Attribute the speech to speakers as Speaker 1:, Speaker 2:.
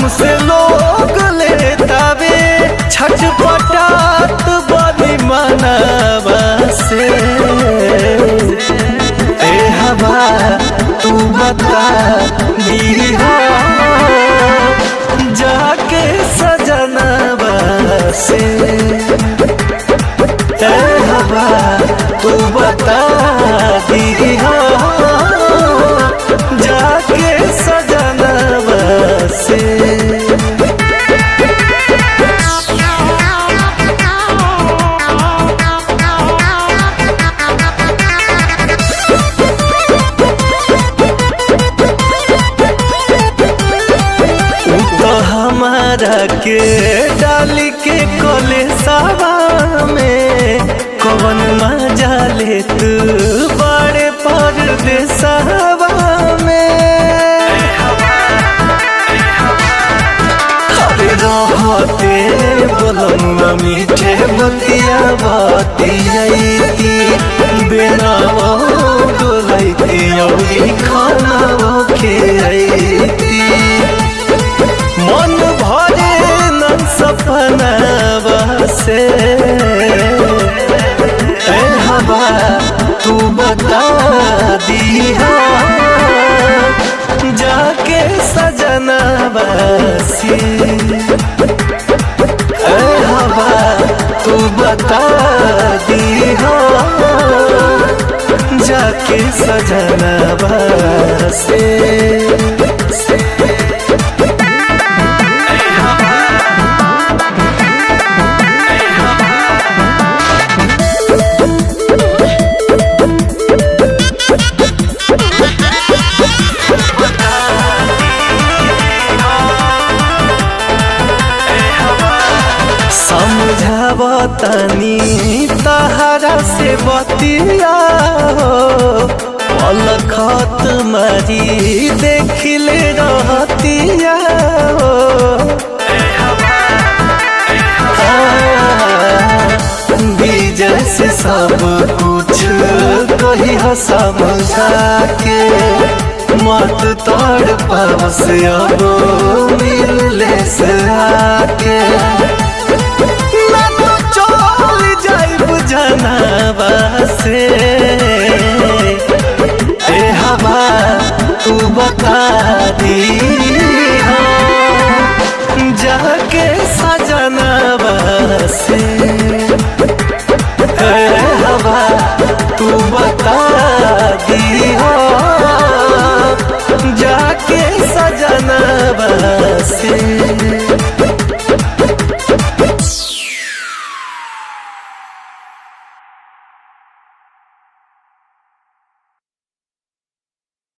Speaker 1: हमसे लोग लेतावे छटपटात बनी मनवा से। ए हवा तू बता दीहा जाके सजनवा से। ए हवा तू बता दीहा जाके सजनवा से। हमारा के डाली के कलेसावा में कौन मजा ले तू बड़े परदेसवा में। रहते बोलमुआ मीठे बतिया बतियाती बेनावा डोलती और खाना खियाती। मन भरे न सपनावा से। ए हवा तू बता दीहा जाके सजनवा से। ए हवा तू बता दीहा जाके सजनवा से। समझावतनी तहरा से बतिया हो अलखत मारी देखिले रहतिया हो। बीजन से सब कुछ कही समझा के मत तोड़ पास अब मिले से आके। जनवा से। ए हवा तू बता दीहा जाके सजनवा से। ए हवा तू बता दीहा जाके सजनवा से।